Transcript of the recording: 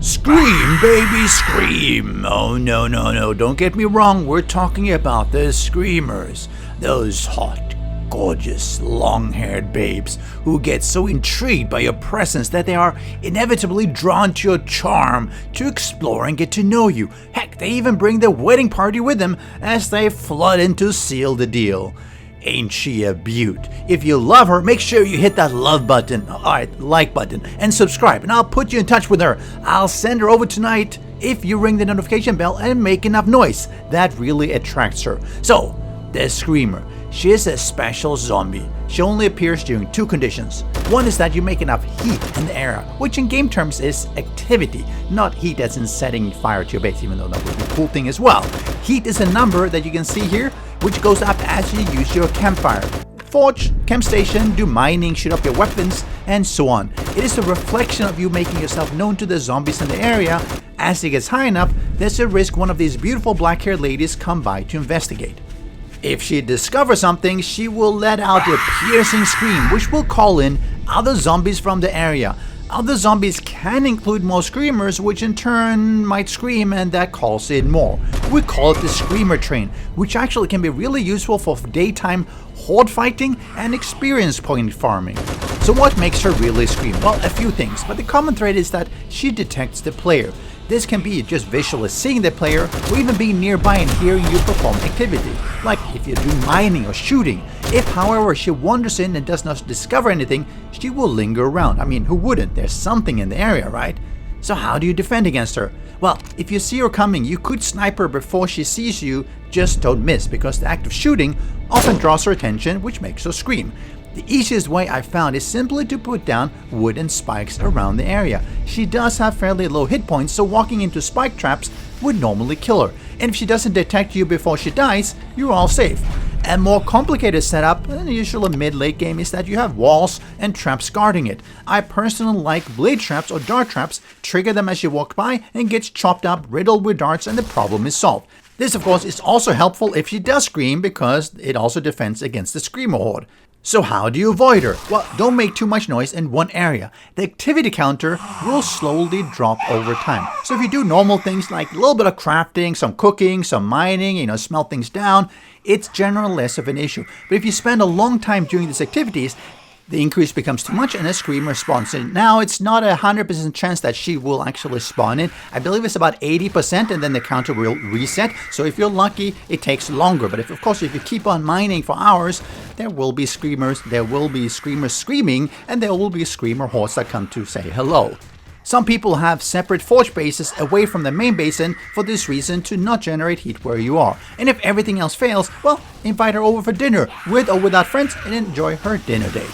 Scream, baby, scream! Oh, no, don't get me wrong, we're talking about the screamers. Those hot, gorgeous, long-haired babes who get so intrigued by your presence that they are inevitably drawn to your charm to explore and get to know you. Heck, they even bring their wedding party with them as they flood in to seal the deal. Ain't she a beaut? If you love her, make sure you hit that love button, like button, and subscribe, and I'll put you in touch with her. I'll send her over tonight if you ring the notification bell and make enough noise. That really attracts her. So, the Screamer. She is a special zombie. She only appears during two conditions. One is that you make enough heat in the area, which in game terms is activity, not heat as in setting fire to your base, even though that would be a cool thing as well. Heat is a number that you can see here, which goes up as you use your campfire. Forge, camp station, do mining, shoot up your weapons, and so on. It is a reflection of you making yourself known to the zombies in the area. As it gets high enough, there's a risk one of these beautiful black-haired ladies come by to investigate. If she discovers something, she will let out a piercing scream, which will call in other zombies from the area. Other zombies can include more screamers, which in turn might scream, and that calls in more. We call it the screamer train, which actually can be really useful for daytime horde fighting and experience point farming. So what makes her really scream? Well, a few things, but the common thread is that she detects the player. This can be just visually seeing the player, or even being nearby and hearing you perform activity, like if you do mining or shooting. If, however, she wanders in and does not discover anything, she will linger around. I mean, who wouldn't? There's something in the area, right? So how do you defend against her? Well, if you see her coming, you could snipe her before she sees you, just don't miss, because the act of shooting often draws her attention, which makes her scream. The easiest way I've found is simply to put down wooden spikes around the area. She does have fairly low hit points, so walking into spike traps would normally kill her. And if she doesn't detect you before she dies, you're all safe. A more complicated setup than the usual mid-late game is that you have walls and traps guarding it. I personally like blade traps or dart traps, trigger them as you walk by and gets chopped up, riddled with darts, and the problem is solved. This of course is also helpful if she does scream, because it also defends against the screamer horde. So how do you avoid her? Well, don't make too much noise in one area. The activity counter will slowly drop over time. So if you do normal things like a little bit of crafting, some cooking, some mining, smelt things down, it's generally less of an issue. But if you spend a long time doing these activities, the increase becomes too much and a screamer spawns in. Now, it's not a 100% chance that she will actually spawn in. I believe it's about 80% and then the counter will reset. So if you're lucky, it takes longer. But of course, if you keep on mining for hours, there will be screamers, there will be screamers screaming, and there will be screamer hordes that come to say hello. Some people have separate forge bases away from the main basin for this reason, to not generate heat where you are. And if everything else fails, well, invite her over for dinner, with or without friends, and enjoy her dinner date.